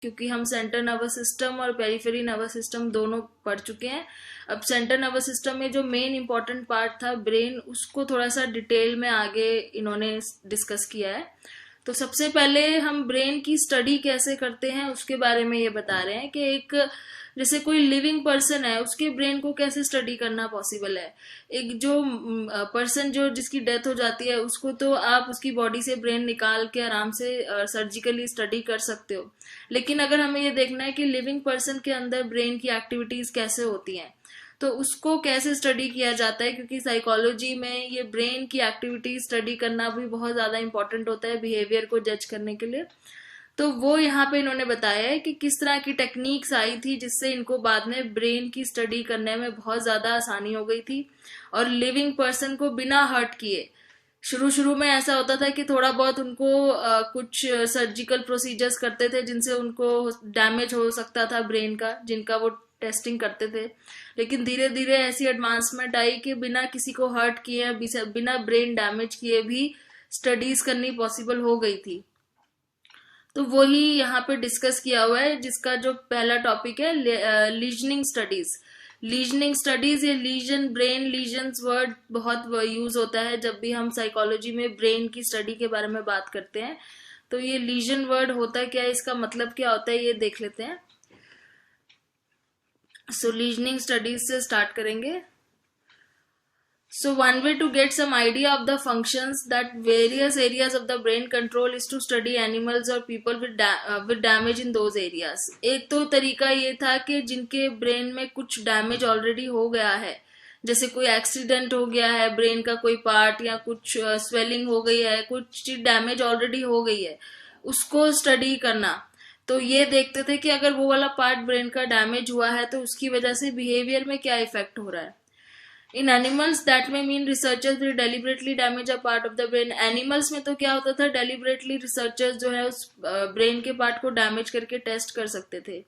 क्योंकि हम central nervous system और पेरिफेरी नर्वस सिस्टम दोनों पढ़ चुके हैं। अब सेंट्रल नर्वस सिस्टम में जो मेन इंपॉर्टेंट पार्ट था ब्रेन, उसको थोड़ा सा डिटेल में आगे इन्होंने डिस्कस किया है। तो सबसे पहले हम ब्रेन की स्टडी कैसे करते हैं उसके बारे में ये बता रहे हैं कि एक जैसे कोई लिविंग पर्सन है, उसके ब्रेन को कैसे स्टडी करना पॉसिबल है। एक जो पर्सन जो जिसकी डेथ हो जाती है, उसको तो आप उसकी बॉडी से ब्रेन निकाल के आराम से सर्जिकली स्टडी कर सकते हो, लेकिन अगर हमें ये देखना है कि लिविंग पर्सन के अंदर ब्रेन की एक्टिविटीज कैसे होती हैं, तो उसको कैसे स्टडी किया जाता है, क्योंकि साइकोलॉजी में ये ब्रेन की एक्टिविटी स्टडी करना भी बहुत ज्यादा इंपॉर्टेंट होता है बिहेवियर को जज करने के लिए। तो वो यहाँ पे इन्होंने बताया है कि किस तरह की टेक्निक्स आई थी जिससे इनको बाद में ब्रेन की स्टडी करने में बहुत ज्यादा आसानी हो गई थी, और लिविंग पर्सन को बिना हर्ट किए। शुरू शुरू में ऐसा होता था कि थोड़ा बहुत उनको कुछ सर्जिकल प्रोसीजर्स करते थे जिनसे उनको डैमेज हो सकता था ब्रेन का, जिनका वो टेस्टिंग करते थे। लेकिन धीरे धीरे ऐसी एडवांसमेंट आई कि बिना किसी को हर्ट किए, बिना ब्रेन डैमेज किए भी स्टडीज करनी पॉसिबल हो गई थी। तो वही यहाँ पे डिस्कस किया हुआ है, जिसका जो पहला टॉपिक है लीजनिंग स्टडीज। लीजनिंग स्टडीज, ये लीजन, ब्रेन लीजन्स वर्ड बहुत यूज होता है जब भी हम साइकोलॉजी में ब्रेन की स्टडी के बारे में बात करते हैं। तो ये लीजन वर्ड होता है क्या, इसका मतलब क्या होता है, ये देख लेते हैं। सो लीजनिंग स्टडीज से स्टार्ट करेंगे। So one way to get some idea of the functions that various areas of the brain control is to study animals or people with damage in those areas. एक तो तरीका ये था कि जिनके ब्रेन में कुछ डैमेज ऑलरेडी हो गया है, जैसे कोई एक्सीडेंट हो गया है, ब्रेन का कोई पार्ट या कुछ स्वेलिंग हो गई है, कुछ चीज डैमेज ऑलरेडी हो गई है, उसको स्टडी करना। तो ये देखते थे कि अगर वो वाला पार्ट ब्रेन का डैमेज हुआ है तो उसकी वजह से बिहेवियर में क्या इफेक्ट हो रहा है। इन एनिमल्स दैट में mean researchers will deliberately damage a part of the brain. Animals में तो क्या होता था, डेलिबरेटली रिसर्चर्स जो है उस ब्रेन के पार्ट को डैमेज करके टेस्ट कर सकते थे।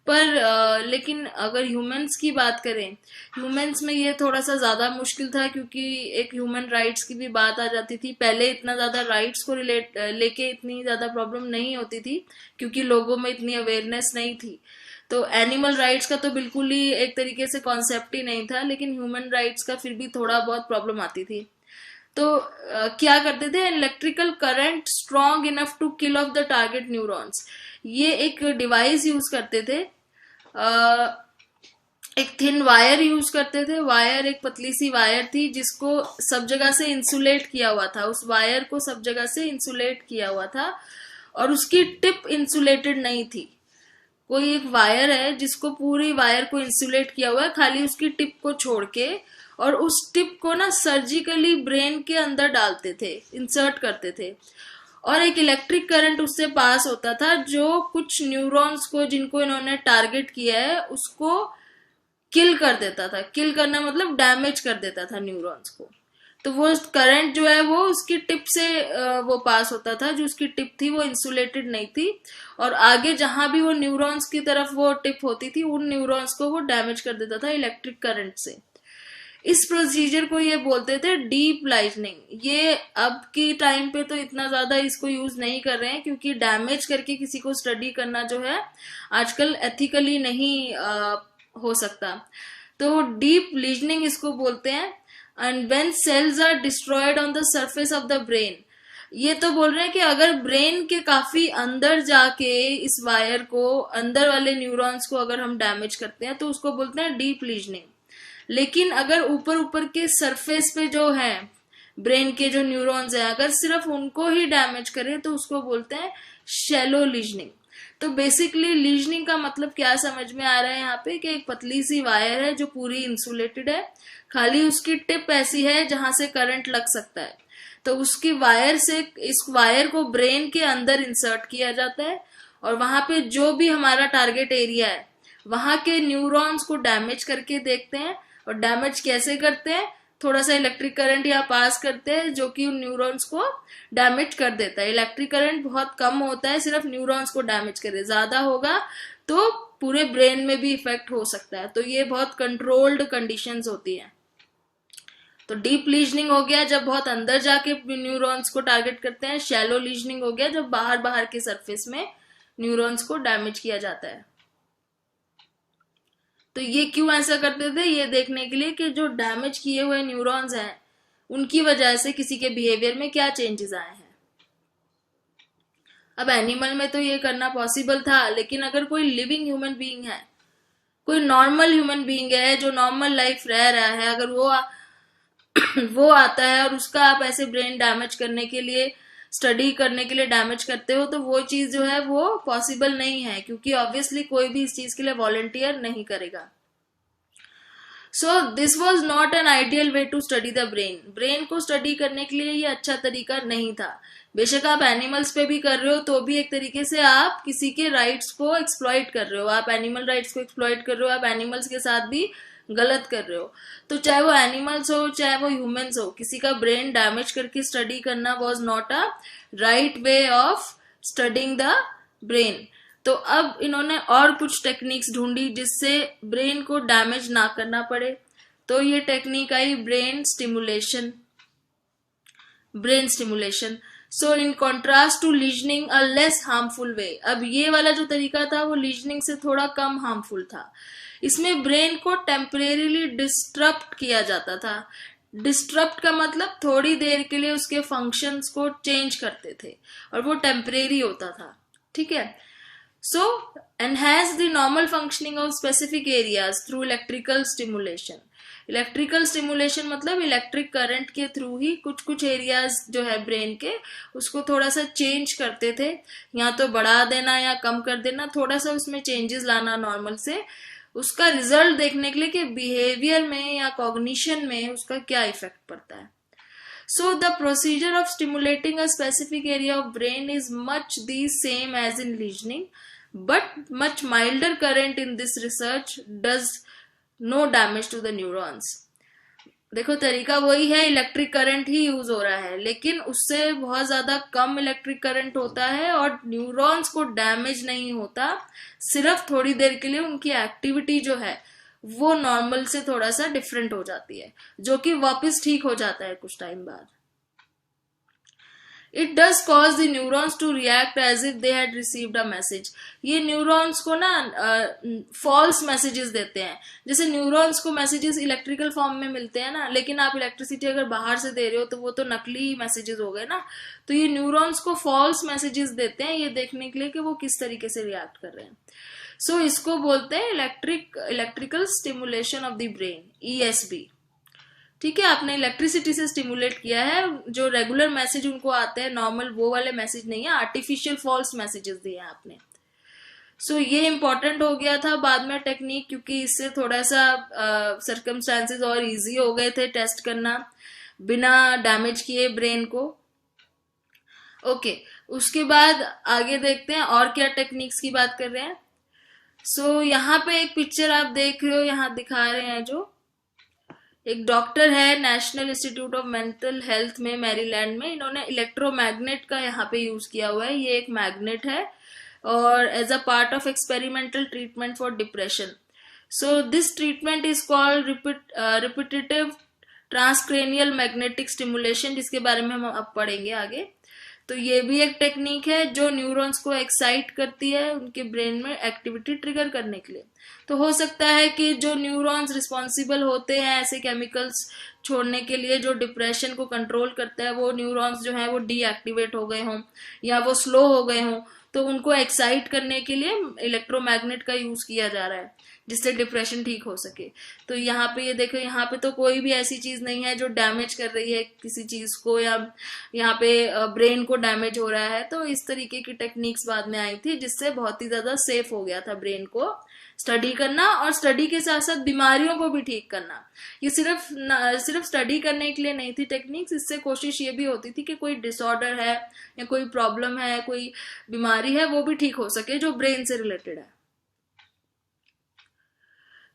पर लेकिन अगर ह्यूमंस की बात करें, ह्यूमंस में ये थोड़ा सा ज्यादा मुश्किल था, क्योंकि एक ह्यूमन राइट्स की भी बात आ जाती थी। पहले इतना ज्यादा राइट्स को लेके इतनी ज्यादा प्रॉब्लम नहीं होती थी, क्योंकि लोगों में इतनी अवेयरनेस नहीं थी। तो एनिमल राइट्स का तो बिल्कुल ही एक तरीके से कॉन्सेप्ट ही नहीं था, लेकिन ह्यूमन राइट्स का फिर भी थोड़ा बहुत प्रॉब्लम आती थी। तो क्या करते थे, electrical current strong enough to kill off the target neurons, ये एक डिवाइस यूज करते थे। एक थिन वायर यूज करते थे। वायर एक पतली सी वायर थी जिसको सब जगह से इंसुलेट किया हुआ था, उस वायर को सब जगह से इंसुलेट किया हुआ था, और उसकी टिप इंसुलेटेड नहीं थी। कोई एक वायर है जिसको पूरी वायर को इंसुलेट किया हुआ है, खाली उसकी टिप को छोड़ के, और उस टिप को ना सर्जिकली ब्रेन के अंदर डालते थे, इंसर्ट करते थे, और एक इलेक्ट्रिक करंट उससे पास होता था जो कुछ न्यूरॉन्स को, जिनको इन्होंने टारगेट किया है, उसको किल कर देता था। किल करना मतलब डैमेज कर देता था न्यूरॉन्स को। तो वो करंट जो है वो उसकी टिप से वो पास होता था, जो उसकी टिप थी वो इंसुलेटेड नहीं थी, और आगे जहां भी वो न्यूरॉन्स की तरफ वो टिप होती थी, उन न्यूरॉन्स को वो डैमेज कर देता था इलेक्ट्रिक करंट से। इस प्रोसीजर को ये बोलते थे डीप लाइटनिंग। ये अब की टाइम पे तो इतना ज्यादा इसको यूज नहीं कर रहे हैं, क्योंकि डैमेज करके किसी को स्टडी करना जो है आजकल एथिकली नहीं हो सकता। तो डीप लीजनिंग इसको बोलते हैं। And when cells are destroyed on the surface of the brain, ये तो बोल रहे हैं कि अगर ब्रेन के काफी अंदर जाके इस वायर को, अंदर वाले न्यूरॉन्स को अगर हम डैमेज करते हैं तो उसको बोलते हैं डीप लीजनिंग। लेकिन अगर ऊपर ऊपर के सरफेस पे जो है ब्रेन के जो न्यूरॉन्स हैं, अगर सिर्फ उनको ही डैमेज करें तो उसको बोलते हैं शैलो लीजनिंग। तो बेसिकली लीजनिंग का मतलब क्या समझ में आ रहा है यहाँ पे, कि एक पतली सी वायर है जो पूरी इंसुलेटेड है, खाली उसकी टिप ऐसी है जहां से करंट लग सकता है। तो उसकी वायर से, इस वायर को ब्रेन के अंदर इंसर्ट किया जाता है, और वहां पे जो भी हमारा टारगेट एरिया है वहां के न्यूरॉन्स को डैमेज करके देखते हैं। और डैमेज कैसे करते हैं, थोड़ा सा इलेक्ट्रिक करंट यहाँ पास करते हैं जो कि उन न्यूरॉन्स को डैमेज कर देता है। इलेक्ट्रिक करंट बहुत कम होता है, सिर्फ न्यूरॉन्स को डैमेज करे, ज्यादा होगा तो पूरे ब्रेन में भी इफेक्ट हो सकता है। तो ये बहुत कंट्रोल्ड कंडीशंस होती है। तो डीप लीजनिंग हो गया जब बहुत अंदर जाके न्यूरॉन्स को टारगेट करते हैं। शैलो लीजनिंग हो गया जब बाहर बाहर के सरफेस में न्यूरॉन्स को डैमेज किया जाता है। तो ये क्यों ऐसा करते थे, ये देखने के लिए कि जो डैमेज किए हुए न्यूरॉन्स हैं उनकी वजह से किसी के बिहेवियर में क्या चेंजेस आए हैं। अब एनिमल में तो ये करना पॉसिबल था, लेकिन अगर कोई लिविंग ह्यूमन बीइंग है, कोई नॉर्मल ह्यूमन बीइंग है जो नॉर्मल लाइफ रह रहा है, अगर वो आता है और उसका आप ऐसे ब्रेन डैमेज करने के लिए, स्टडी करने के लिए डैमेज करते हो, तो वो चीज जो है वो पॉसिबल नहीं है, क्योंकि ऑब्वियसली कोई भी इस चीज के लिए वॉलंटियर नहीं करेगा। So this was not an ideal way to study the brain. Brain को स्टडी करने के लिए ये अच्छा तरीका नहीं था। बेशक आप एनिमल्स पे भी कर रहे हो तो भी एक तरीके से आप किसी के राइट्स को एक्सप्लॉइट कर रहे हो, आप एनिमल राइट्स को एक्सप्लॉइट कर रहे हो, आप एनिमल्स के साथ भी गलत कर रहे हो। तो चाहे वो एनिमल्स हो चाहे वो ह्यूमंस हो, किसी का ब्रेन डैमेज करके स्टडी करना was not a right way of studying the brain. तो अब इन्होंने और कुछ टेक्निक्स ढूंढी जिससे ब्रेन को डैमेज ना करना पड़े। तो ये technique I brain stimulation. So in contrast to lesioning a less harmful way. अब ये वाला जो तरीका था वो लीजनिंग से थोड़ा कम हार्मफुल था। इसमें ब्रेन को टेम्परेरीली डिस्टर्ब किया जाता था। डिस्टर्ब का मतलब थोड़ी देर के लिए उसके फंक्शंस को चेंज करते थे और वो टेम्परेरी होता था, ठीक है। So, enhance the normal functioning of specific areas through electrical stimulation. Electrical stimulation मतलब इलेक्ट्रिक करंट के थ्रू ही कुछ कुछ एरियाज जो है ब्रेन के उसको थोड़ा सा चेंज करते थे, या तो बढ़ा देना या कम कर देना, थोड़ा सा उसमें चेंजेस लाना नॉर्मल से, उसका रिजल्ट देखने के लिए कि बिहेवियर में या कॉग्निशन में उसका क्या इफेक्ट पड़ता है। So the procedure of stimulating a specific area of brain is much the same as in lesioning, but much milder current in this research does no damage to the neurons. देखो तरीका वही है, electric current ही use हो रहा है, लेकिन उससे बहुत ज्यादा कम इलेक्ट्रिक करंट होता है और न्यूरॉन्स को डैमेज नहीं होता, सिर्फ थोड़ी देर के लिए उनकी एक्टिविटी जो है वो नॉर्मल से थोड़ा सा डिफरेंट हो जाती है, जो कि वापस ठीक हो जाता है कुछ टाइम बाद। It does cause the neurons to react as if they had received a message. ये न्यूरॉन्स को ना फॉल्स मैसेजेस देते हैं। जैसे न्यूरॉन्स को मैसेजेस इलेक्ट्रिकल फॉर्म में मिलते हैं ना, लेकिन आप इलेक्ट्रिसिटी अगर बाहर से दे रहे हो तो वो तो नकली मैसेजेस हो गए ना। तो ये न्यूरॉन्स को फॉल्स मैसेजेस देते हैं ये देखने के लिए कि वो किस तरीके से रिएक्ट कर रहे हैं। सो इसको बोलते हैं electrical stimulation of the brain, ESB। ठीक है, आपने इलेक्ट्रिसिटी से स्टिमुलेट किया है, जो रेगुलर मैसेज उनको आते हैं नॉर्मल वो वाले मैसेज नहीं है, आर्टिफिशियल फॉल्स मैसेजेस दिए हैं आपने। सो ये इंपॉर्टेंट हो गया था बाद में टेक्निक, क्योंकि इससे थोड़ा सा सर्कमस्टांसेस और इजी हो गए थे टेस्ट करना बिना डैमेज किए ब्रेन को। ओके, उसके बाद आगे देखते हैं और क्या टेक्निक्स की बात कर रहे हैं। सो यहाँ पे एक पिक्चर आप देख रहे हो, यहाँ दिखा रहे हैं जो एक डॉक्टर है national institute of mental health में मैरीलैंड में, इन्होंने इलेक्ट्रोमैग्नेट का यहाँ पे यूज किया हुआ है। ये एक मैग्नेट है और as a part of experimental treatment for depression. So this treatment is called repetitive transcranial magnetic stimulation, जिसके बारे में हम अब पढ़ेंगे आगे। तो ये भी एक टेक्निक है जो न्यूरॉन्स को एक्साइट करती है उनके ब्रेन में एक्टिविटी ट्रिगर करने के लिए। तो हो सकता है कि जो न्यूरॉन्स रिस्पॉन्सिबल होते हैं ऐसे केमिकल्स छोड़ने के लिए जो डिप्रेशन को कंट्रोल करता है, वो न्यूरॉन्स जो है वो डीएक्टिवेट हो गए हों या वो स्लो हो गए हों, तो उनको एक्साइट करने के लिए इलेक्ट्रोमैग्नेट का यूज किया जा रहा है जिससे डिप्रेशन ठीक हो सके। तो यहाँ पे ये देखो, यहाँ पे तो कोई भी ऐसी चीज नहीं है जो डैमेज कर रही है किसी चीज को या यहाँ पे ब्रेन को डैमेज हो रहा है। तो इस तरीके की टेक्निक्स बाद में आई थी जिससे बहुत ही ज्यादा सेफ हो गया था ब्रेन को स्टडी करना, और स्टडी के साथ साथ बीमारियों को भी ठीक करना। ये सिर्फ स्टडी करने के लिए नहीं थी टेक्निक्स, इससे कोशिश ये भी होती थी कि कोई डिसऑर्डर है या कोई प्रॉब्लम है, कोई बीमारी है, वो भी ठीक हो सके जो ब्रेन से रिलेटेड है।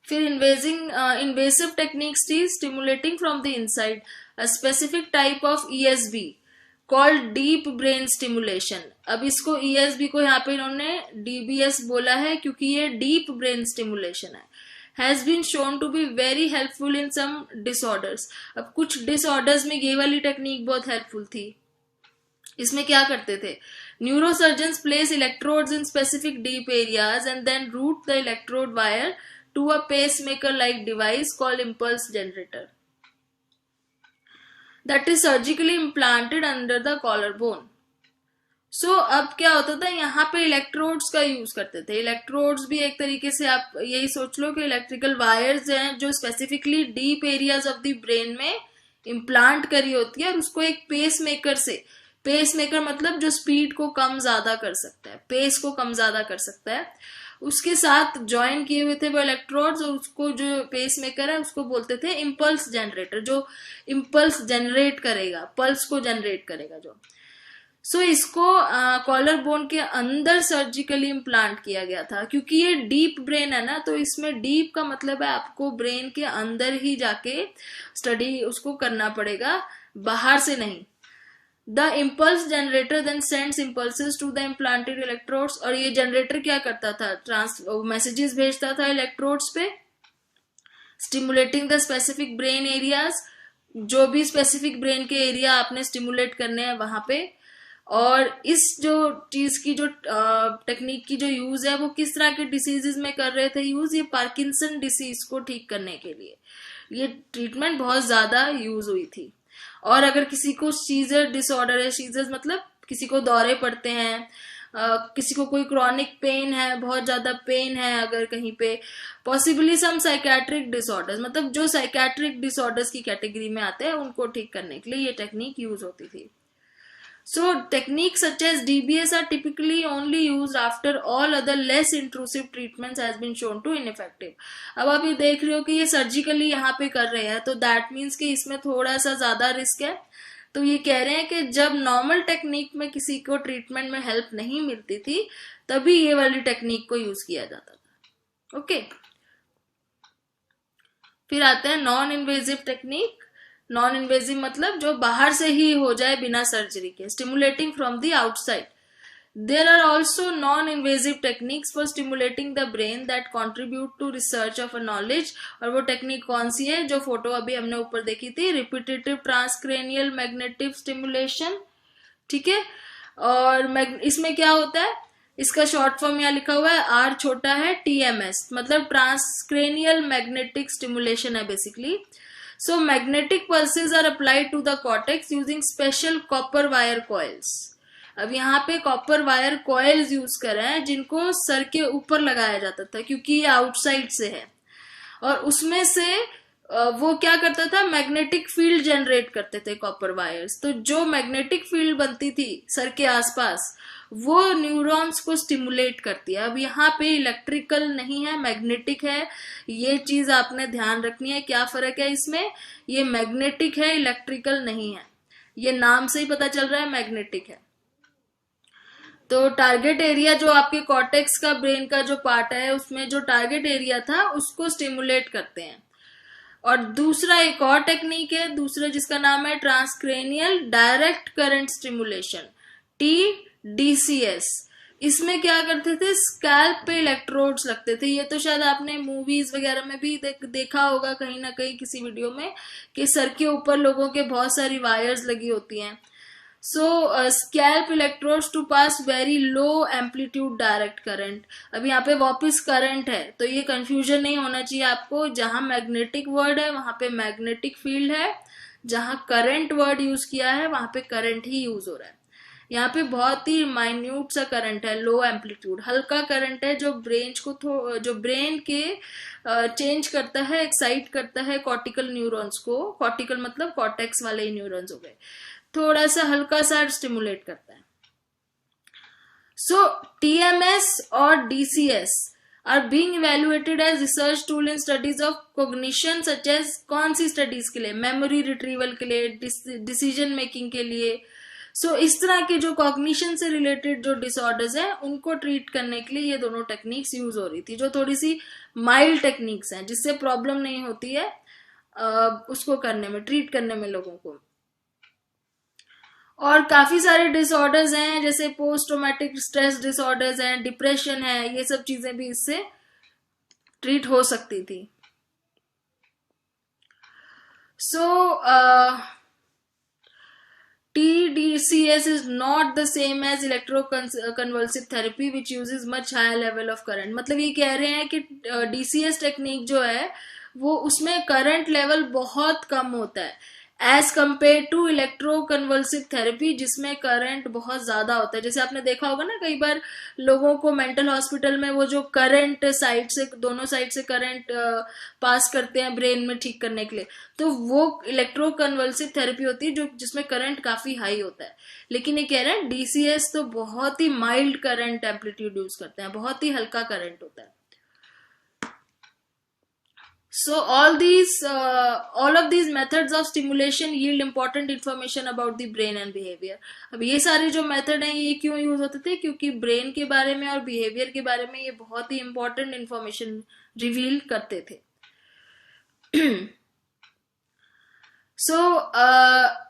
फिर इन्वेसिव टेक्निक्स थी stimulating from the inside a specific type of ESB called deep brain stimulation. अब इसको ESB को यहाँ पे इन्होंने DBS बोला है क्योंकि ये डीप ब्रेन स्टिमुलेशन है। Has been shown to be very helpful in some disorders. अब कुछ डिसऑर्डर्स में ये वाली टेक्निक बहुत हेल्पफुल थी। इसमें क्या करते थे, Neurosurgeons place electrodes in specific deep areas and then route the electrode wire to a pacemaker-like device called impulse generator that is surgically implanted under the collarbone. सो अब क्या होता था, यहाँ पे इलेक्ट्रोड्स का यूज करते थे. इलेक्ट्रोड्स भी एक तरीके से आप यही सोच लो कि इलेक्ट्रिकल वायर्स हैं जो specifically deep areas of the brain में इम्प्लांट करी होती है और उसको एक पेस मेकर से, पेस मेकर मतलब जो स्पीड को कम ज्यादा कर सकता है, पेस को कम ज्यादा कर सकता है, उसके साथ ज्वाइन किए हुए थे वो इलेक्ट्रोड्स. और उसको जो पेस मेकर है उसको बोलते थे इम्पल्स जनरेटर, जो इम्पल्स जनरेट करेगा, पल्स को जनरेट करेगा जो. सो इसको कॉलर बोन के अंदर सर्जिकली इम्प्लांट किया गया था. क्योंकि ये डीप ब्रेन है ना, तो इसमें डीप का मतलब है आपको ब्रेन के अंदर ही जाके स्टडी उसको करना पड़ेगा, बाहर से नहीं. The impulse generator then sends impulses to the implanted electrodes. और ये जनरेटर क्या करता था, मैसेजेस भेजता था इलेक्ट्रोड्स पे, stimulating the specific brain areas, जो भी स्पेसिफिक ब्रेन के एरिया आपने स्टिमुलेट करने हैं वहां पे. और इस जो चीज की जो टेक्निक की जो यूज है वो किस तरह के डिसीजेस में कर रहे थे यूज, ये पार्किंसन डिसीज को ठीक करने के लिए ये ट्रीटमेंट बहुत ज्यादा यूज हुई थी. और अगर किसी को सीजर डिसऑर्डर है, सीजर्स मतलब किसी को दौरे पड़ते हैं, किसी को कोई क्रॉनिक पेन है, बहुत ज्यादा पेन है अगर कहीं पे, पॉसिबली सम साइकेट्रिक डिसऑर्डर्स, मतलब जो साइकेट्रिक डिसऑर्डर्स की कैटेगरी में आते हैं उनको ठीक करने के लिए ये टेक्निक यूज होती थी. So techniques such as DBS are typically only used after all other less intrusive treatments has been shown to ineffective. अब आप ये देख रहे हो कि ये सर्जिकली यहाँ पे कर रहे हैं, तो दैट मीन्स कि इसमें थोड़ा सा ज्यादा रिस्क है. तो ये कह रहे हैं कि जब नॉर्मल टेक्निक में किसी को ट्रीटमेंट में हेल्प नहीं मिलती थी तभी ये वाली टेक्निक को यूज किया जाता था. ओके, फिर आते हैं non invasive technique. Non invasive मतलब जो बाहर से ही हो जाए बिना सर्जरी के, stimulating from the outside. There are also non invasive techniques for stimulating the brain that contribute to research of a knowledge. और वो टेक्निक कौन सी है, जो फोटो अभी हमने ऊपर देखी थी, रिपीटेटिव ट्रांसक्रेनियल मैग्नेटिव स्टिमुलेशन. ठीक है, और इसमें क्या होता है, इसका शॉर्ट फॉर्म यहाँ लिखा हुआ है, आर छोटा है, TMS मतलब ट्रांसक्रेनियल मैग्नेटिक स्टिमुलेशन है basically. So magnetic pulses are applied to the cortex using special copper wire coils. अब यहाँ पे कॉपर वायर कॉइल्स यूज कर रहे हैं जिनको सर के ऊपर लगाया जाता था क्योंकि ये आउटसाइड से है. और उसमें से वो क्या करता था, मैग्नेटिक फील्ड जनरेट करते थे कॉपर वायर्स. तो जो मैग्नेटिक फील्ड बनती थी सर के आसपास वो न्यूरॉन्स को स्टिमुलेट करती है. अब यहाँ पे इलेक्ट्रिकल नहीं है, मैग्नेटिक है. ये चीज आपने ध्यान रखनी है. क्या फर्क है इसमें, ये मैग्नेटिक है, इलेक्ट्रिकल नहीं है. ये नाम से ही पता चल रहा है मैग्नेटिक है. तो टारगेट एरिया जो आपके कॉर्टेक्स का ब्रेन का जो पार्ट है उसमें जो टारगेट एरिया था उसको स्टिमुलेट करते हैं. और दूसरा एक और टेक्निक है, दूसरा जिसका नाम है transcranial direct current stimulation, TDCS. इसमें क्या करते थे, स्कैल्प पे इलेक्ट्रोड्स लगते थे. ये तो शायद आपने मूवीज वगैरह में भी देखा होगा कहीं ना कहीं किसी वीडियो में कि सर के ऊपर लोगों के बहुत सारी वायर्स लगी होती हैं. So scalp electrodes to pass very low amplitude direct current. अब यहाँ पे वापस करंट है तो ये कंफ्यूजन नहीं होना चाहिए आपको. जहां मैग्नेटिक वर्ड है वहां पे मैग्नेटिक फील्ड है, जहां करंट वर्ड यूज किया है वहां पे करंट ही यूज हो रहा है. यहाँ पे बहुत ही माइन्यूट सा करंट है, लो एम्पलीट्यूड, हल्का करंट है जो जो ब्रेन के चेंज करता है, एक्साइट करता है कॉर्टिकल न्यूरॉन्स को. कॉर्टिकल मतलब कॉर्टेक्स वाले ही न्यूरॉन्स हो गए, थोड़ा सा हल्का सा स्टिमुलेट करता है. सो TMS और DCS are being evaluated as research tool in studies of cognition such as, कौन सी स्टडीज के लिए, मेमोरी रिट्रीवल के लिए, डिसीजन मेकिंग के लिए. सो इस तरह के जो कॉग्निशन से रिलेटेड जो डिसऑर्डर्स हैं उनको ट्रीट करने के लिए ये दोनों टेक्निक्स यूज हो रही थी, जो थोड़ी सी माइल्ड टेक्निक्स हैं जिससे प्रॉब्लम नहीं होती है उसको करने में, ट्रीट करने में लोगों को. और काफी सारे डिसऑर्डर्स हैं जैसे पोस्ट ट्रॉमेटिक स्ट्रेस डिसऑर्डर्स हैं, डिप्रेशन है, ये सब चीजें भी इससे ट्रीट हो सकती थी. सो TDCS is not the same as electroconvulsive therapy which uses much higher level of current. मतलब ये कह रहे हैं कि DCS टेक्निक जो है वो उसमें करंट लेवल बहुत कम होता है as compare to electroconvulsive therapy जिसमें करंट बहुत ज्यादा होता है। जैसे आपने देखा होगा ना, कई बार लोगों को मेंटल हॉस्पिटल में वो जो करंट साइड से, दोनों साइड से करंट पास करते हैं ब्रेन में ठीक करने के लिए, तो वो इलेक्ट्रोकन्वल्सिव थेरेपी होती है जो जिसमें करंट काफी हाई होता है। लेकिन ये कह रहे हैं DCS तो बहुत ही माइल्ड करंट एम्पलीट्यूड यूज करते हैं, बहुत ही हल्का करंट होता है। So all of these methods of stimulation yield important information about the brain and behavior. अब ये सारे जो मेथड हैं ये क्यों यूज होते थे? क्योंकि ब्रेन के बारे में और बिहेवियर के बारे में ये बहुत ही इंपॉर्टेंट इंफॉर्मेशन रिवील करते थे।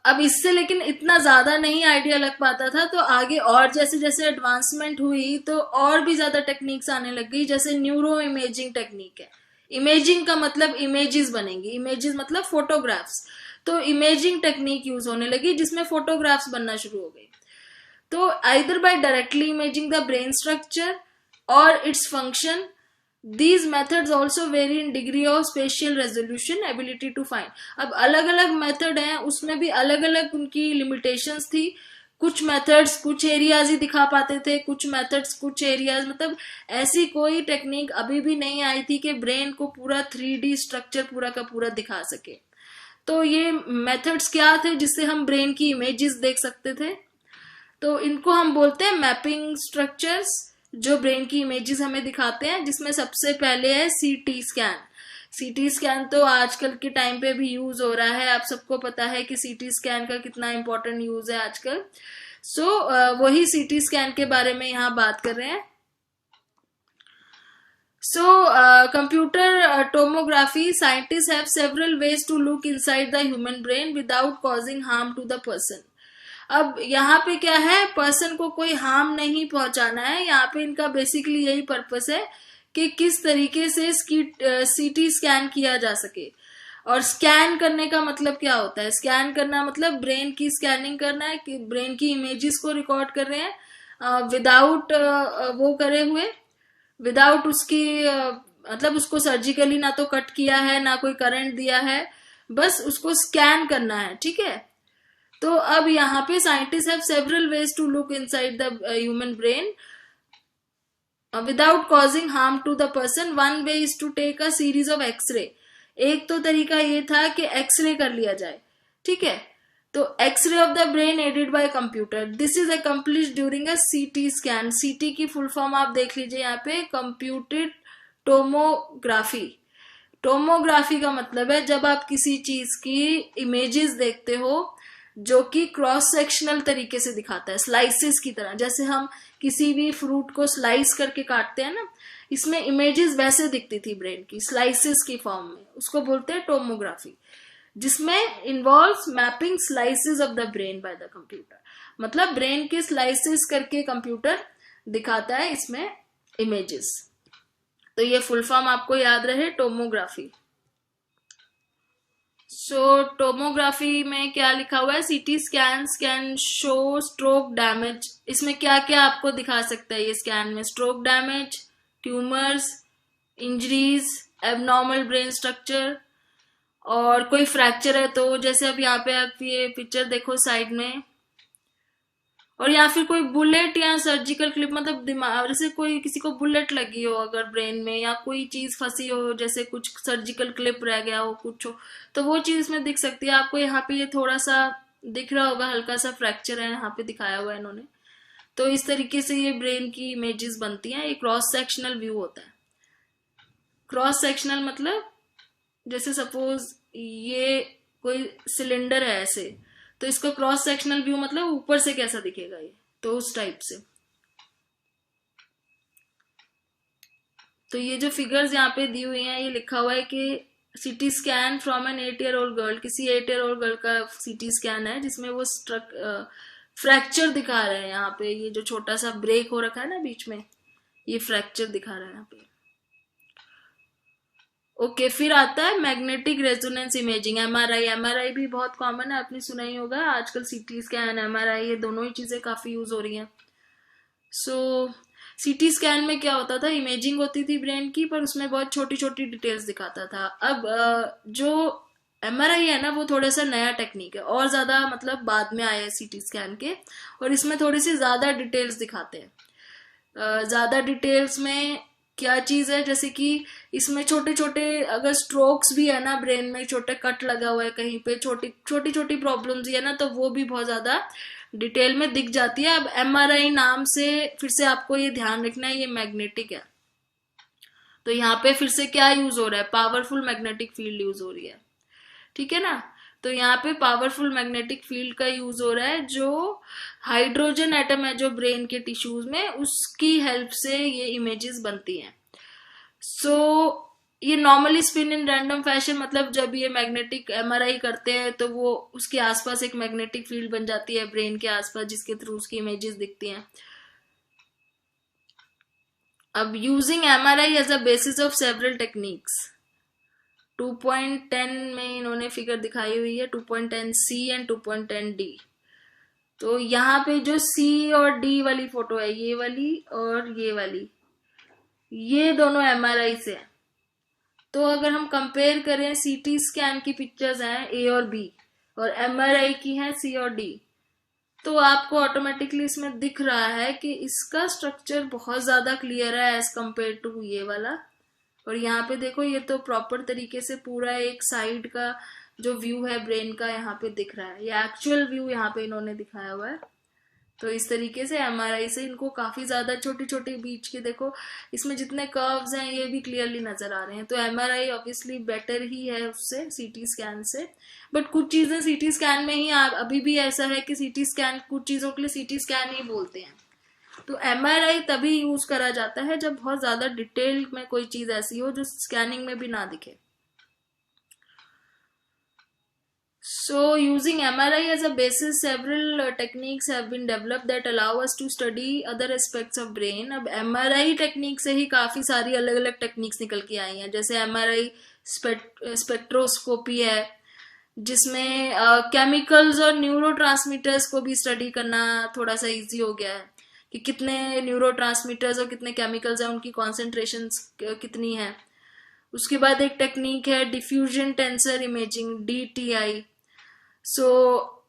अब इससे लेकिन इतना ज्यादा नहीं आइडिया लग पाता था, तो आगे और जैसे जैसे एडवांसमेंट हुई तो और भी ज्यादा टेक्निक्स आने लग गई। जैसे न्यूरो इमेजिंग टेक्निक है। इमेजिंग का मतलब इमेजेस बनेंगी, इमेजेस मतलब फोटोग्राफ्स, तो इमेजिंग टेक्निक यूज होने लगी जिसमें फोटोग्राफ्स बनना शुरू हो गई। तो either by directly imaging the brain structure और its function, these methods also vary in degree of spatial resolution ability to find. अब अलग अलग मेथड हैं, उसमें भी अलग अलग उनकी लिमिटेशंस थी। कुछ मेथड्स कुछ एरियाज ही दिखा पाते थे, कुछ मेथड्स कुछ एरियाज, मतलब ऐसी कोई टेक्निक अभी भी नहीं आई थी कि ब्रेन को पूरा 3D स्ट्रक्चर पूरा का पूरा दिखा सके। तो ये मेथड्स क्या थे जिससे हम ब्रेन की इमेजेस देख सकते थे? तो इनको हम बोलते हैं मैपिंग स्ट्रक्चर्स, जो ब्रेन की इमेजेस हमें दिखाते हैं, जिसमें सबसे पहले है CT स्कैन। CT स्कैन तो आजकल के टाइम पे भी यूज हो रहा है, आप सबको पता है कि CT स्कैन का कितना इंपॉर्टेंट यूज है आजकल। वही CT स्कैन के बारे में यहाँ बात कर रहे हैं। Computer tomography, scientists have several ways to look inside the human brain without causing harm to the person. अब यहाँ पे क्या है, पर्सन को कोई हार्म नहीं पहुंचाना है। यहाँ पे इनका बेसिकली यही पर्पस है कि किस तरीके से CT स्कैन किया जा सके। और स्कैन करने का मतलब क्या होता है? स्कैन करना मतलब ब्रेन की स्कैनिंग करना है, कि ब्रेन की इमेजेस को रिकॉर्ड कर रहे हैं विदाउट वो करे हुए, विदाउट उसकी मतलब उसको सर्जिकली ना तो कट किया है ना कोई करंट दिया है, बस उसको स्कैन करना है, ठीक है। तो अब यहाँ पे scientist have several ways to look inside the human brain without causing harm to the person. One way is to take a series of X-ray. एक तो तरीका ये था कि एक्सरे कर लिया जाए, ठीक है। तो X-ray of the brain aided by computer, this is accomplished during a CT scan. CT की फुल फॉर्म आप देख लीजिए यहाँ पे, कंप्यूटेड टोमोग्राफी। टोमोग्राफी का मतलब है जब आप किसी चीज की इमेजेस देखते हो जो कि क्रॉस सेक्शनल तरीके से दिखाता है, स्लाइसेस की तरह। जैसे हम किसी भी फ्रूट को स्लाइस करके काटते हैं ना, इसमें इमेजेस वैसे दिखती थी ब्रेन की, स्लाइसेस की फॉर्म में, उसको बोलते हैं टोमोग्राफी, जिसमें involves mapping slices of the brain by the computer. मतलब ब्रेन के स्लाइसेस करके कंप्यूटर दिखाता है इसमें इमेजेस। तो ये फुल फॉर्म आपको याद रहे, टोमोग्राफी। टोमोग्राफी में क्या लिखा हुआ है? CT scans can show stroke damage. इसमें क्या क्या आपको दिखा सकता है ये स्कैन में? Stroke damage, tumours, injuries, abnormal brain structure, और कोई फ्रैक्चर है तो जैसे अब यहाँ पे आप ये पिक्चर देखो साइड में, और या फिर कोई बुलेट या सर्जिकल क्लिप, मतलब दिमाग जैसे कोई किसी को बुलेट लगी हो अगर ब्रेन में, या कोई चीज फंसी हो, जैसे कुछ सर्जिकल क्लिप रह गया हो, कुछ हो, तो वो चीज इसमें दिख सकती है आपको। यहाँ पे ये थोड़ा सा दिख रहा होगा, हल्का सा फ्रैक्चर है यहाँ पे दिखाया हुआ है इन्होंने। तो इस तरीके से ये ब्रेन की इमेजेस बनती हैं। ये क्रॉस सेक्शनल व्यू होता है। क्रॉस सेक्शनल मतलब जैसे सपोज ये कोई सिलेंडर है ऐसे, तो इसको क्रॉस सेक्शनल व्यू मतलब ऊपर से कैसा दिखेगा ये, तो उस टाइप से। तो ये जो फिगर्स यहाँ पे दी हुई हैं, ये लिखा हुआ है कि CT scan from an 8 year old girl, किसी 8 year old गर्ल का CT स्कैन है जिसमें वो फ्रैक्चर दिखा रहे हैं। यहाँ पे ये जो छोटा सा ब्रेक हो रखा है ना बीच में, ये फ्रैक्चर दिखा रहा है यहाँ पे। ओके, फिर आता है magnetic resonance imaging, MRI. MRI भी बहुत कॉमन है, आपने सुना ही होगा। आजकल सीटी स्कैन, एमआरआई, ये दोनों ही चीजें काफी यूज हो रही हैं। सो सीटी स्कैन में क्या होता था, इमेजिंग होती थी ब्रेन की, पर उसमें बहुत छोटी छोटी डिटेल्स दिखाता था। अब जो एमआरआई है ना, वो थोड़ा सा नया टेक्निक है, और ज्यादा मतलब बाद में आया है सीटी स्कैन के, और इसमें थोड़ी सी ज्यादा डिटेल्स दिखाते हैं। ज्यादा डिटेल्स में क्या चीज है, जैसे कि इसमें छोटे छोटे अगर स्ट्रोक्स भी है ना ब्रेन में, छोटे कट लगा हुआ है कहीं पे, छोटी छोटी छोटी प्रॉब्लम्स है ना, तो वो भी बहुत ज्यादा डिटेल में दिख जाती है। अब एमआरआई नाम से फिर से आपको ये ध्यान रखना है, ये मैग्नेटिक है। तो यहाँ पे फिर से क्या यूज हो रहा है, पावरफुल मैग्नेटिक फील्ड यूज हो रही है, ठीक है ना। तो यहाँ पे पावरफुल मैग्नेटिक फील्ड का यूज हो रहा है, जो हाइड्रोजन एटम है जो ब्रेन के टिश्यूज में, उसकी हेल्प से ये इमेजेस बनती हैं। सो ये normally spin in random fashion, मतलब जब ये मैग्नेटिक एमआरआई करते हैं तो वो उसके आसपास एक मैग्नेटिक फील्ड बन जाती है ब्रेन के आसपास, जिसके थ्रू उसकी इमेजेस दिखती हैं। अब using MRI as a basis of several techniques, 2.10 में इन्होंने फिगर दिखाई हुई है, 2.10 सी एंड 2.10 डी। तो यहाँ पे जो सी और डी वाली फोटो है, ये वाली और ये वाली, ये दोनों एमआरआई से है। तो अगर हम कंपेयर करें, सीटी स्कैन की पिक्चर्स हैं ए और बी, और एमआरआई की हैं सी और डी, तो आपको ऑटोमेटिकली इसमें दिख रहा है कि इसका स्ट्रक्चर बहुत ज्यादा क्लियर है एज कंपेयर टू ये वाला। और यहाँ पे देखो, ये तो प्रॉपर तरीके से पूरा एक साइड का जो व्यू है ब्रेन का यहाँ पे दिख रहा है, ये एक्चुअल व्यू यहाँ पे इन्होंने दिखाया हुआ है। तो इस तरीके से एमआरआई से इनको काफी ज्यादा छोटी छोटी बीच के, देखो इसमें जितने कर्व्स हैं ये भी क्लियरली नजर आ रहे हैं। तो एमआरआई ऑब्वियसली बेटर ही है उससे, सीटी स्कैन से। बट कुछ चीजें सीटी स्कैन में ही अभी भी ऐसा है कि सीटी स्कैन, कुछ चीजों के लिए सीटी स्कैन ही बोलते हैं। तो एमआरआई तभी यूज करा जाता है जब बहुत ज्यादा डिटेल में कोई चीज ऐसी हो जो स्कैनिंग में भी ना दिखे। So, using MRI as a basis, several techniques have been developed that allow us to study other aspects of brain. अब MRI टेक्निक से ही काफी सारी अलग अलग टेक्निक्स निकल के आई हैं, जैसे MRI स्पेक्ट्रोस्कोपी है, जिसमें केमिकल्स और न्यूरोट्रांसमीटर्स को भी स्टडी करना थोड़ा सा इजी हो गया है, कि कितने न्यूरोट्रांसमीटर्स और कितने केमिकल्स हैं, उनकी कॉन्सेंट्रेशन कितनी है। उसके बाद एक टेक्निक है diffusion tensor imaging, DTI। So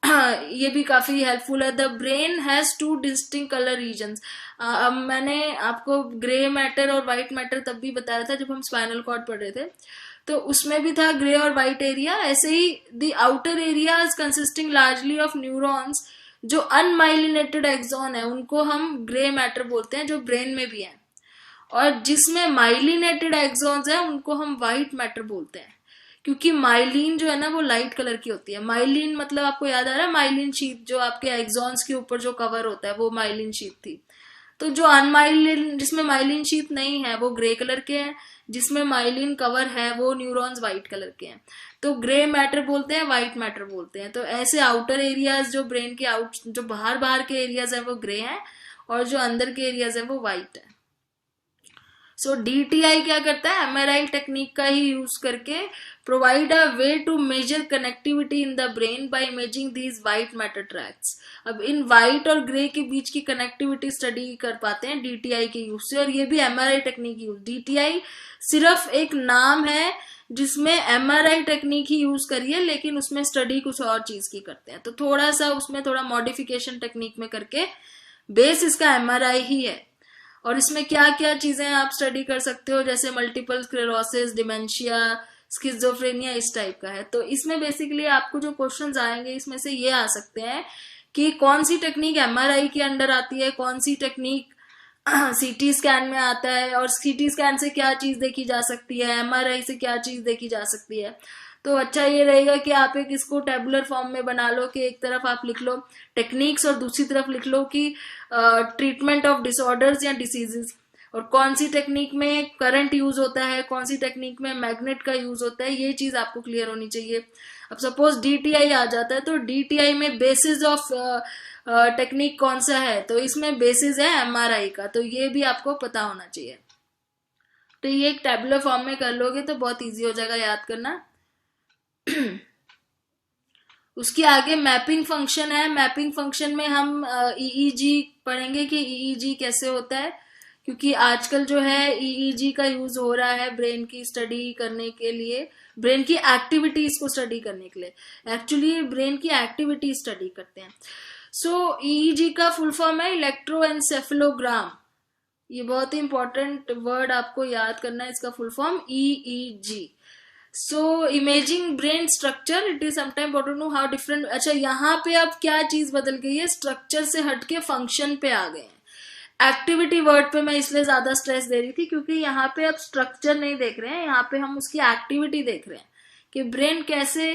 ये भी काफी हेल्पफुल है। The brain has two distinct colour regions. अब मैंने आपको ग्रे मैटर और व्हाइट मैटर तब भी बताया था जब हम स्पाइनल कॉर्ड पढ़ रहे थे, तो उसमें भी था ग्रे और व्हाइट एरिया। ऐसे ही the outer area is consisting largely of neurons, जो अनमाइलिनेटेड एक्सॉन है उनको हम ग्रे मैटर बोलते हैं, जो ब्रेन में भी है। और जिसमें माइलिनेटेड एक्सॉन्स है उनको हम व्हाइट मैटर बोलते हैं, क्योंकि माइलिन जो है ना वो लाइट कलर की होती है। माइलिन मतलब आपको याद आ रहा है, माइलिन शीट जो आपके एक्सॉन्स के ऊपर जो कवर होता है वो माइलिन शीट थी। तो जो अनमाइलिन, जिसमें माइलिन शीट नहीं है वो ग्रे कलर के हैं, जिसमें माइलिन कवर है वो न्यूरॉन्स व्हाइट कलर के हैं। तो ग्रे मैटर बोलते हैं, व्हाइट मैटर बोलते हैं। तो ऐसे आउटर एरियाज जो ब्रेन के आउट, जो बाहर बाहर के एरियाज है वो ग्रे हैं, और जो अंदर के एरियाज है वो व्हाइट है। सो DTI क्या करता है, MRI टेक्निक का ही यूज करके provide a way to measure connectivity in the brain by imaging these white matter tracts. अब इन व्हाइट और ग्रे के बीच की कनेक्टिविटी स्टडी कर पाते हैं DTI के यूज से, और ये भी MRI टेक्निक यूज। DTI सिर्फ एक नाम है जिसमें MRI टेक्निक ही यूज करी है, लेकिन उसमें स्टडी कुछ और चीज की करते हैं। तो थोड़ा सा उसमें थोड़ा मॉडिफिकेशन टेक्निक में करके बेस इसका MRI ही है। और इसमें क्या क्या चीजें आप स्टडी कर सकते हो, जैसे मल्टीपल स्क्लेरोसिस, डिमेंशिया, स्किज़ोफ्रेनिया, इस टाइप का है। तो इसमें बेसिकली आपको जो क्वेश्चंस आएंगे इसमें से ये आ सकते हैं कि कौन सी टेक्निक MRI के अंडर आती है, कौन सी टेक्निक CT स्कैन में आता है, और CT स्कैन से क्या चीज देखी जा सकती है, MRI से क्या चीज देखी जा सकती है। तो अच्छा ये रहेगा कि आप एक इसको टेबुलर फॉर्म में बना लो, कि एक तरफ आप लिख लो टेक्निक्स और दूसरी तरफ लिख लो कि ट्रीटमेंट ऑफ डिसऑर्डर्स या डिसीजेस, और कौन सी टेक्निक में करंट यूज होता है, कौन सी टेक्निक में मैग्नेट का यूज होता है, ये चीज आपको क्लियर होनी चाहिए। अब सपोज DTI आ जाता है, तो DTI में बेसिस ऑफ टेक्निक कौन सा है, तो इसमें बेसिस है MRI का, तो ये भी आपको पता होना चाहिए, तो ये एक टैबुलर फॉर्म में कर लोगे तो बहुत इजी हो जाएगा याद करना। उसके आगे मैपिंग फंक्शन है। मैपिंग फंक्शन में हम ईईजी पढ़ेंगे कि ईईजी कैसे होता है, क्योंकि आजकल जो है ईईजी का यूज हो रहा है ब्रेन की स्टडी करने के लिए, ब्रेन की एक्टिविटीज को स्टडी करने के लिए। एक्चुअली ब्रेन की एक्टिविटी स्टडी करते हैं। सो ईईजी का फुल फॉर्म है इलेक्ट्रोएन्सेफेलोग्राम। ये बहुत ही इंपॉर्टेंट वर्ड आपको याद करना है, इसका full form EEG. So imaging brain structure, it is sometime important know how different. अच्छा, यहाँ पे अब क्या चीज बदल गई है, स्ट्रक्चर से हटके फंक्शन पे आ गए हैं। एक्टिविटी वर्ड पे मैं इसलिए ज्यादा स्ट्रेस दे रही थी क्योंकि यहाँ पे अब स्ट्रक्चर नहीं देख रहे हैं, यहाँ पे हम उसकी एक्टिविटी देख रहे हैं कि ब्रेन कैसे,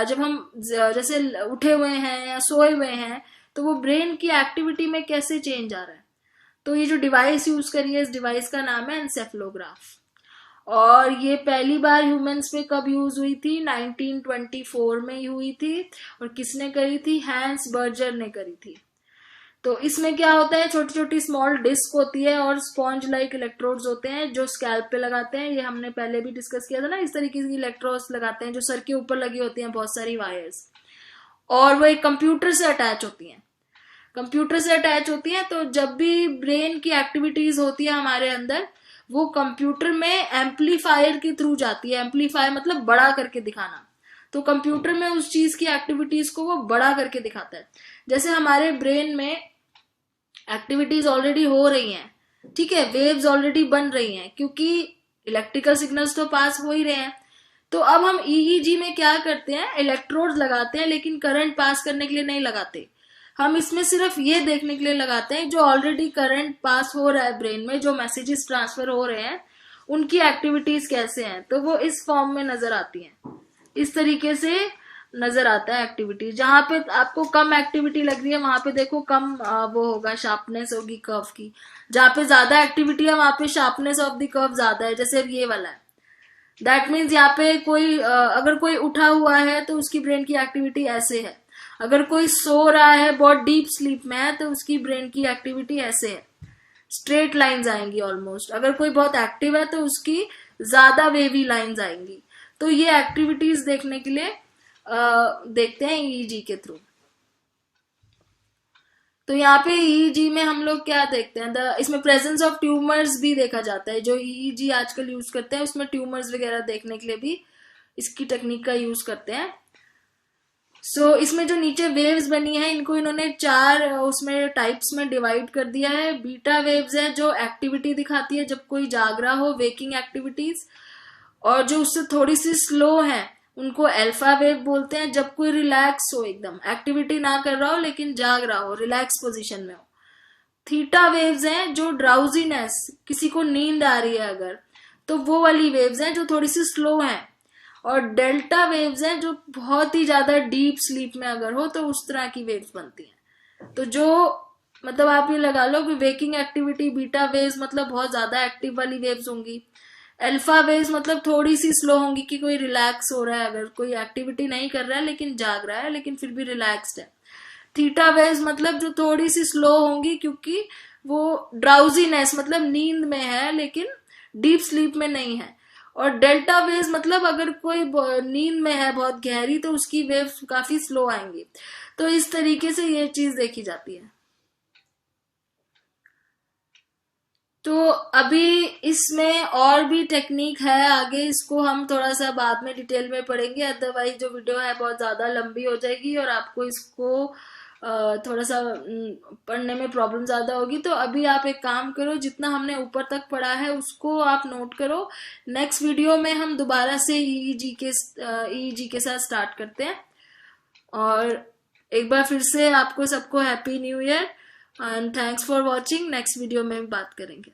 जब हम जैसे उठे हुए हैं या सोए हुए हैं तो वो ब्रेन की एक्टिविटी में कैसे चेंज आ रहा है। तो ये जो डिवाइस यूज करी है, इस डिवाइस का नाम है एन्सेफेलोग्राफ। और ये पहली बार ह्यूमंस पे कब यूज हुई थी, 1924 में हुई थी। और किसने करी थी, हैंस बर्जर ने करी थी। तो इसमें क्या होता है, छोटी छोटी स्मॉल डिस्क होती है और स्पॉन्ज लाइक इलेक्ट्रोड्स होते हैं जो स्कैल्प पे लगाते हैं। ये हमने पहले भी डिस्कस किया था ना, इस तरीके की इलेक्ट्रोड्स लगाते हैं जो सर के ऊपर लगी होती हैं, बहुत सारी वायर्स, और वो एक कंप्यूटर से अटैच होती हैं। कंप्यूटर से अटैच होती हैं तो जब भी ब्रेन की एक्टिविटीज होती है हमारे अंदर, वो कंप्यूटर में एम्पलीफायर के थ्रू जाती है। एम्पलीफायर मतलब बड़ा करके दिखाना। तो कंप्यूटर में उस चीज की एक्टिविटीज को वो बड़ा करके दिखाता है। जैसे हमारे ब्रेन में एक्टिविटीज ऑलरेडी हो रही हैं, ठीक है, वेव्स ऑलरेडी बन रही हैं क्योंकि इलेक्ट्रिकल सिग्नल्स तो पास हो ही रहे हैं। तो अब हम ईईजी में क्या करते हैं, इलेक्ट्रोड्स लगाते हैं, लेकिन करंट पास करने के लिए नहीं लगाते। हम इसमें सिर्फ ये देखने के लिए लगाते हैं जो ऑलरेडी करंट पास हो रहा है ब्रेन में, जो मैसेजेस ट्रांसफर हो रहे हैं उनकी एक्टिविटीज कैसे हैं, तो वो इस फॉर्म में नजर आती हैं। इस तरीके से नजर आता है एक्टिविटी। जहां पे आपको कम एक्टिविटी लग रही है वहां पे देखो कम वो होगा, शार्पनेस होगी कर्व की। जहां पे ज्यादा एक्टिविटी है वहां पे शार्पनेस ऑफ द कर्व ज्यादा है, जैसे ये वाला है। दैट मीन्स यहाँ पे कोई अगर कोई उठा हुआ है तो उसकी ब्रेन की एक्टिविटी ऐसे है। अगर कोई सो रहा है, बहुत डीप स्लीप में है, तो उसकी ब्रेन की एक्टिविटी ऐसे है, स्ट्रेट लाइंस आएंगी ऑलमोस्ट। अगर कोई बहुत एक्टिव है तो उसकी ज्यादा वेवी लाइंस आएंगी। तो ये एक्टिविटीज देखने के लिए देखते हैं ईईजी के थ्रू। तो यहाँ पे ईईजी में हम लोग क्या देखते हैं, इसमें प्रेजेंस ऑफ ट्यूमर्स भी देखा जाता है। जो ईईजी आजकल यूज करते हैं उसमें ट्यूमर्स वगैरह देखने के लिए भी इसकी टेक्निक का यूज करते हैं। सो इसमें जो नीचे वेव्स बनी है इनको इन्होंने 4 उसमें टाइप्स में डिवाइड कर दिया है। बीटा वेव्स है जो एक्टिविटी दिखाती है जब कोई जाग रहा हो, वेकिंग एक्टिविटीज। और जो उससे थोड़ी सी स्लो है उनको अल्फा वेव बोलते हैं, जब कोई रिलैक्स हो, एकदम एक्टिविटी ना कर रहा हो लेकिन जाग रहा हो, रिलैक्स पोजीशन में हो। थीटा वेव्स हैं जो ड्राउजीनेस, किसी को नींद आ रही है अगर, तो वो वाली वेव्स हैं जो थोड़ी सी स्लो हैं। और डेल्टा वेव्स हैं जो बहुत ही ज्यादा डीप स्लीप में अगर हो तो उस तरह की वेव्स बनती हैं। तो जो मतलब आप ये लगा लो कि वेकिंग एक्टिविटी बीटा वेव्स मतलब बहुत ज्यादा एक्टिव वाली वेव्स होंगी। अल्फा वेव्स मतलब थोड़ी सी स्लो होंगी कि कोई रिलैक्स हो रहा है, अगर कोई एक्टिविटी नहीं कर रहा है लेकिन जाग रहा है लेकिन फिर भी रिलैक्स्ड है। थीटा वेव्स मतलब जो थोड़ी सी स्लो होंगी क्योंकि वो ड्राउजीनेस मतलब नींद में है लेकिन डीप स्लीप में नहीं है। और डेल्टा वेव्स मतलब अगर कोई नींद में है बहुत गहरी तो उसकी वेव्स काफी स्लो आएंगी। तो इस तरीके से ये चीज देखी जाती है। तो अभी इसमें और भी टेक्निक है आगे, इसको हम थोड़ा सा बाद में डिटेल में पढ़ेंगे, अदरवाइज जो वीडियो है बहुत ज्यादा लंबी हो जाएगी और आपको इसको थोड़ा सा पढ़ने में प्रॉब्लम ज्यादा होगी। तो अभी आप एक काम करो, जितना हमने ऊपर तक पढ़ा है उसको आप नोट करो। नेक्स्ट वीडियो में हम दोबारा से ईईजी के साथ स्टार्ट करते हैं। और एक बार फिर से आपको सबको happy new year and thanks for watching. Next video में बात करेंगे।